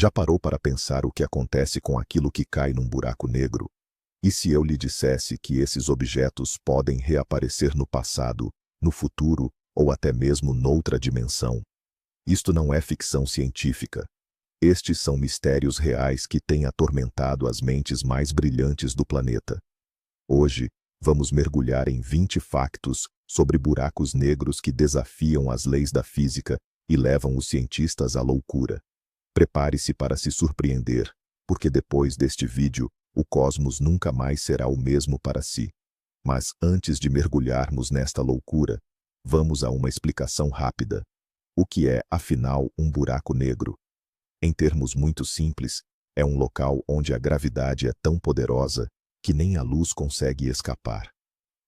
Já parou para pensar o que acontece com aquilo que cai num buraco negro? E se eu lhe dissesse que esses objetos podem reaparecer no passado, no futuro ou até mesmo noutra dimensão? Isto não é ficção científica. Estes são mistérios reais que têm atormentado as mentes mais brilhantes do planeta. Hoje, vamos mergulhar em 20 factos sobre buracos negros que desafiam as leis da física e levam os cientistas à loucura. Prepare-se para se surpreender, porque depois deste vídeo, o cosmos nunca mais será o mesmo para si. Mas antes de mergulharmos nesta loucura, vamos a uma explicação rápida. O que é, afinal, um buraco negro? Em termos muito simples, é um local onde a gravidade é tão poderosa que nem a luz consegue escapar.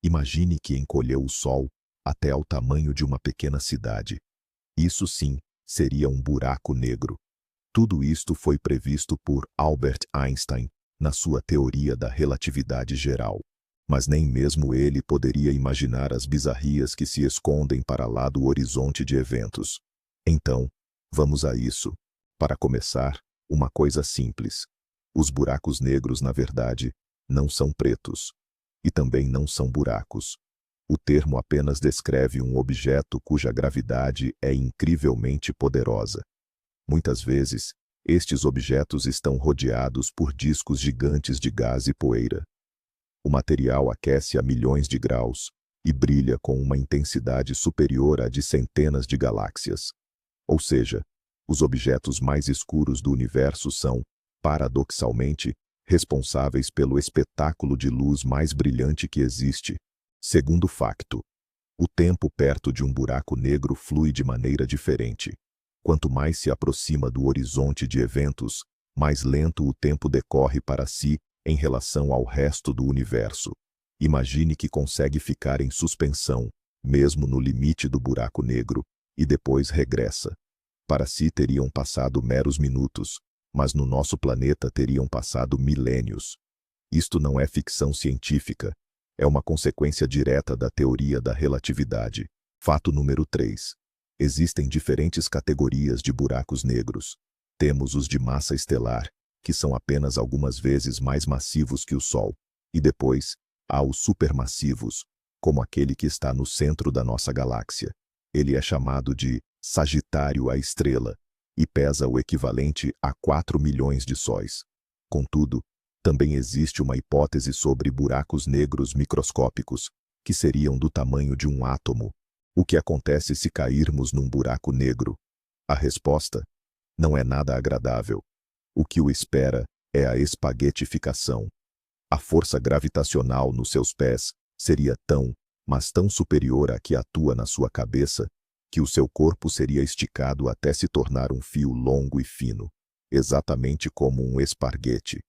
Imagine que encolheu o Sol até ao tamanho de uma pequena cidade. Isso sim, seria um buraco negro. Tudo isto foi previsto por Albert Einstein na sua teoria da relatividade geral. Mas nem mesmo ele poderia imaginar as bizarrias que se escondem para lá do horizonte de eventos. Então, vamos a isso. Para começar, uma coisa simples. Os buracos negros, na verdade, não são pretos. E também não são buracos. O termo apenas descreve um objeto cuja gravidade é incrivelmente poderosa. Muitas vezes, estes objetos estão rodeados por discos gigantes de gás e poeira. O material aquece a milhões de graus e brilha com uma intensidade superior à de centenas de galáxias. Ou seja, os objetos mais escuros do universo são, paradoxalmente, responsáveis pelo espetáculo de luz mais brilhante que existe. Segundo facto, o tempo perto de um buraco negro flui de maneira diferente. Quanto mais se aproxima do horizonte de eventos, mais lento o tempo decorre para si em relação ao resto do universo. Imagine que consegue ficar em suspensão, mesmo no limite do buraco negro, e depois regressa. Para si teriam passado meros minutos, mas no nosso planeta teriam passado milênios. Isto não é ficção científica, é uma consequência direta da teoria da relatividade. Fato número 3. Existem diferentes categorias de buracos negros. Temos os de massa estelar, que são apenas algumas vezes mais massivos que o Sol, e depois há os supermassivos, como aquele que está no centro da nossa galáxia. Ele é chamado de Sagitário a Estrela e pesa o equivalente a 4 milhões de sóis. Contudo, também existe uma hipótese sobre buracos negros microscópicos, que seriam do tamanho de um átomo. O que acontece se cairmos num buraco negro? A resposta: não é nada agradável. O que o espera é a espaguetificação. A força gravitacional nos seus pés seria tão, mas tão superior à que atua na sua cabeça, que o seu corpo seria esticado até se tornar um fio longo e fino, exatamente como um esparguete.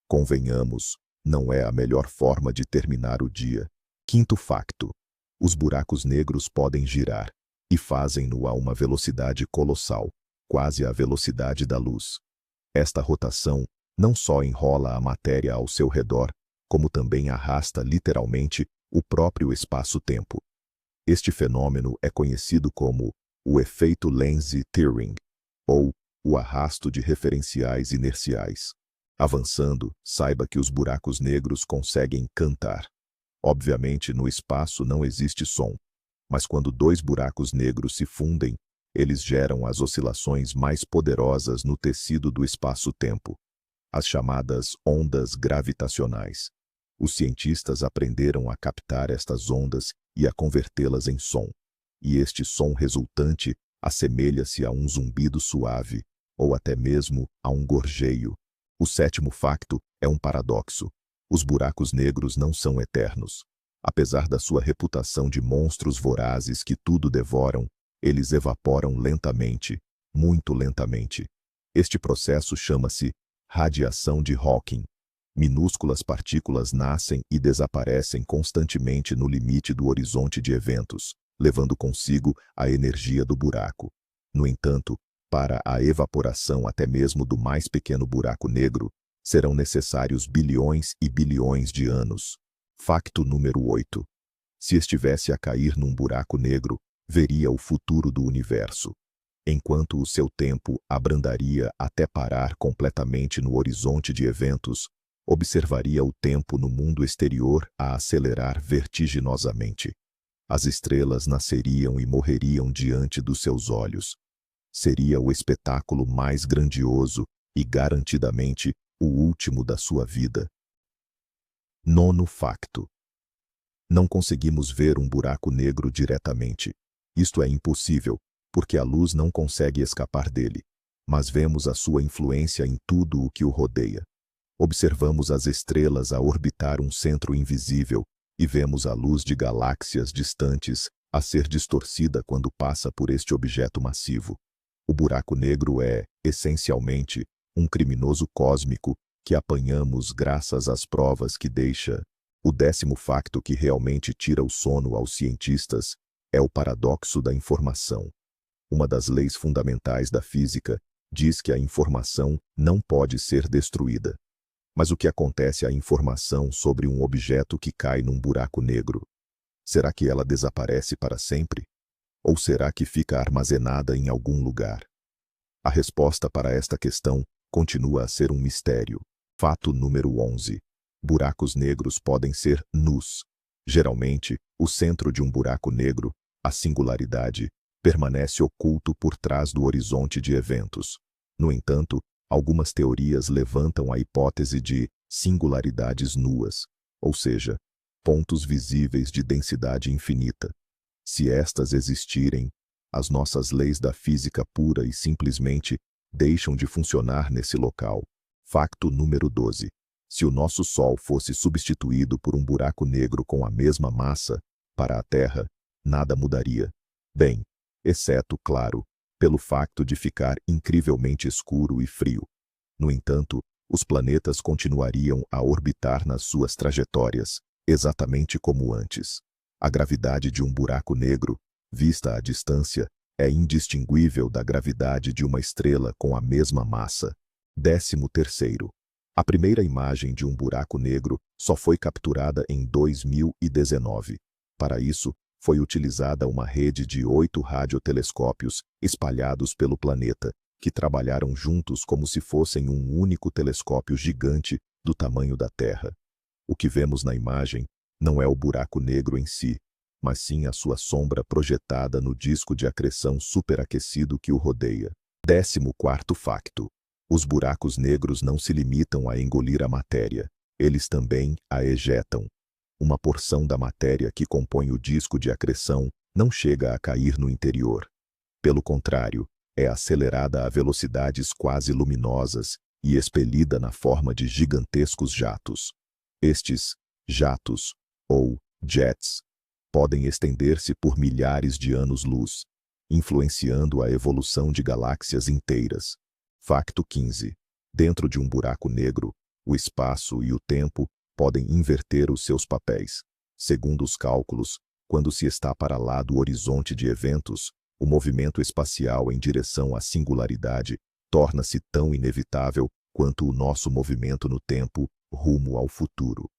Convenhamos, não é a melhor forma de terminar o dia. Quinto facto: os buracos negros podem girar, e fazem-no a uma velocidade colossal, quase a velocidade da luz. Esta rotação não só enrola a matéria ao seu redor, como também arrasta literalmente o próprio espaço-tempo. Este fenômeno é conhecido como o efeito Lenz-Thirring, ou o arrasto de referenciais inerciais. Avançando, saiba que os buracos negros conseguem cantar. Obviamente, no espaço não existe som, mas quando dois buracos negros se fundem, eles geram as oscilações mais poderosas no tecido do espaço-tempo, as chamadas ondas gravitacionais. Os cientistas aprenderam a captar estas ondas e a convertê-las em som. E este som resultante assemelha-se a um zumbido suave, ou até mesmo a um gorjeio. O sétimo facto é um paradoxo. Os buracos negros não são eternos. Apesar da sua reputação de monstros vorazes que tudo devoram, eles evaporam lentamente, muito lentamente. Este processo chama-se radiação de Hawking. Minúsculas partículas nascem e desaparecem constantemente no limite do horizonte de eventos, levando consigo a energia do buraco. No entanto, para a evaporação até mesmo do mais pequeno buraco negro, serão necessários bilhões e bilhões de anos. Facto número 8. Se estivesse a cair num buraco negro, veria o futuro do universo. Enquanto o seu tempo abrandaria até parar completamente no horizonte de eventos, observaria o tempo no mundo exterior a acelerar vertiginosamente. As estrelas nasceriam e morreriam diante dos seus olhos. Seria o espetáculo mais grandioso e garantidamente o último da sua vida. Nono facto. Não conseguimos ver um buraco negro diretamente. Isto é impossível, porque a luz não consegue escapar dele. Mas vemos a sua influência em tudo o que o rodeia. Observamos as estrelas a orbitar um centro invisível e vemos a luz de galáxias distantes a ser distorcida quando passa por este objeto massivo. O buraco negro é, essencialmente, um criminoso cósmico que apanhamos graças às provas que deixa. O 10º facto que realmente tira o sono aos cientistas é o paradoxo da informação. Uma das leis fundamentais da física diz que a informação não pode ser destruída. Mas o que acontece à informação sobre um objeto que cai num buraco negro? Será que ela desaparece para sempre? Ou será que fica armazenada em algum lugar? A resposta para esta questão continua a ser um mistério. Fato número 11. Buracos negros podem ser nus. Geralmente, o centro de um buraco negro, a singularidade, permanece oculto por trás do horizonte de eventos. No entanto, algumas teorias levantam a hipótese de singularidades nuas, ou seja, pontos visíveis de densidade infinita. Se estas existirem, as nossas leis da física pura e simplesmente deixam de funcionar nesse local. Facto número 12. Se o nosso Sol fosse substituído por um buraco negro com a mesma massa, para a Terra, nada mudaria. Bem, exceto, claro, pelo facto de ficar incrivelmente escuro e frio. No entanto, os planetas continuariam a orbitar nas suas trajetórias, exatamente como antes. A gravidade de um buraco negro, vista à distância, é indistinguível da gravidade de uma estrela com a mesma massa. 13º. A primeira imagem de um buraco negro só foi capturada em 2019. Para isso, foi utilizada uma rede de 8 radiotelescópios espalhados pelo planeta, que trabalharam juntos como se fossem um único telescópio gigante do tamanho da Terra. O que vemos na imagem não é o buraco negro em si, mas sim a sua sombra projetada no disco de acreção superaquecido que o rodeia. 14º facto. Os buracos negros não se limitam a engolir a matéria, eles também a ejetam. Uma porção da matéria que compõe o disco de acreção não chega a cair no interior. Pelo contrário, é acelerada a velocidades quase luminosas e expelida na forma de gigantescos jatos. Estes jatos, ou jets, podem estender-se por milhares de anos-luz, influenciando a evolução de galáxias inteiras. Facto 15. Dentro de um buraco negro, o espaço e o tempo podem inverter os seus papéis. Segundo os cálculos, quando se está para lá do horizonte de eventos, o movimento espacial em direção à singularidade torna-se tão inevitável quanto o nosso movimento no tempo rumo ao futuro.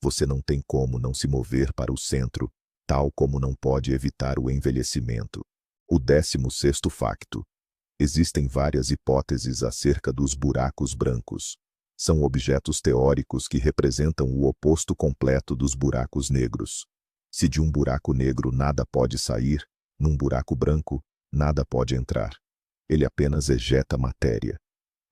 Você não tem como não se mover para o centro, tal como não pode evitar o envelhecimento. O 16º facto. Existem várias hipóteses acerca dos buracos brancos. São objetos teóricos que representam o oposto completo dos buracos negros. Se de um buraco negro nada pode sair, num buraco branco, nada pode entrar. Ele apenas ejeta matéria.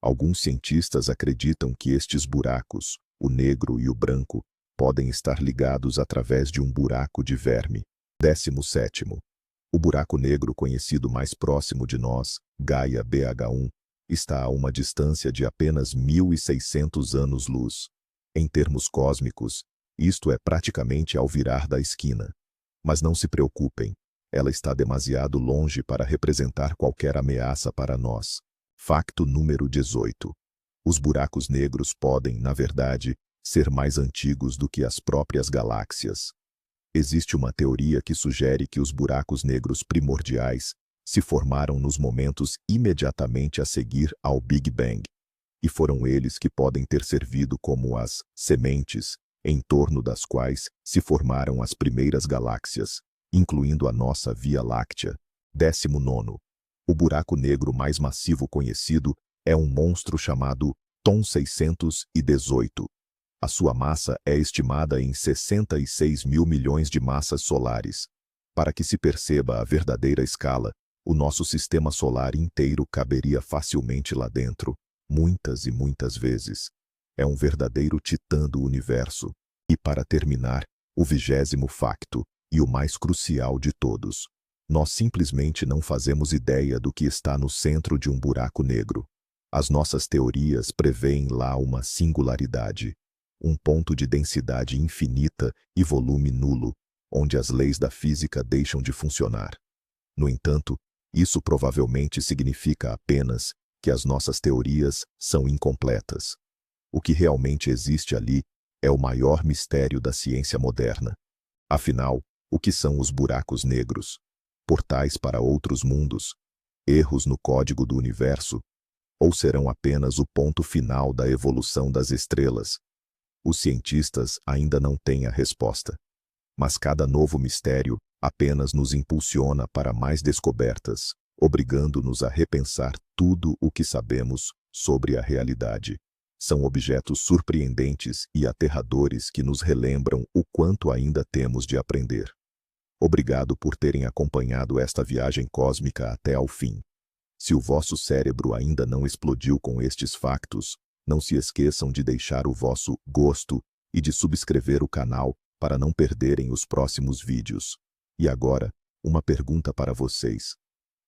Alguns cientistas acreditam que estes buracos, o negro e o branco, podem estar ligados através de um buraco de verme. 17º. O buraco negro conhecido mais próximo de nós, Gaia BH1, está a uma distância de apenas 1.600 anos-luz. Em termos cósmicos, isto é praticamente ao virar da esquina. Mas não se preocupem, ela está demasiado longe para representar qualquer ameaça para nós. Facto número 18. Os buracos negros podem, na verdade, ser mais antigos do que as próprias galáxias. Existe uma teoria que sugere que os buracos negros primordiais se formaram nos momentos imediatamente a seguir ao Big Bang, e foram eles que podem ter servido como as sementes em torno das quais se formaram as primeiras galáxias, incluindo a nossa Via Láctea. 19º. O buraco negro mais massivo conhecido é um monstro chamado TOM 618. A sua massa é estimada em 66 mil milhões de massas solares. Para que se perceba a verdadeira escala, o nosso sistema solar inteiro caberia facilmente lá dentro, muitas e muitas vezes. É um verdadeiro titã do universo. E para terminar, o 20º facto, e o mais crucial de todos. Nós simplesmente não fazemos ideia do que está no centro de um buraco negro. As nossas teorias prevêem lá uma singularidade, um ponto de densidade infinita e volume nulo, onde as leis da física deixam de funcionar. No entanto, isso provavelmente significa apenas que as nossas teorias são incompletas. O que realmente existe ali é o maior mistério da ciência moderna. Afinal, o que são os buracos negros? Portais para outros mundos? Erros no código do universo? Ou serão apenas o ponto final da evolução das estrelas? Os cientistas ainda não têm a resposta. Mas cada novo mistério apenas nos impulsiona para mais descobertas, obrigando-nos a repensar tudo o que sabemos sobre a realidade. São objetos surpreendentes e aterradores que nos relembram o quanto ainda temos de aprender. Obrigado por terem acompanhado esta viagem cósmica até ao fim. Se o vosso cérebro ainda não explodiu com estes factos, não se esqueçam de deixar o vosso gosto e de subscrever o canal para não perderem os próximos vídeos. E agora, uma pergunta para vocês.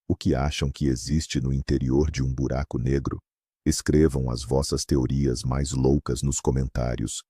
O que acham que existe no interior de um buraco negro? Escrevam as vossas teorias mais loucas nos comentários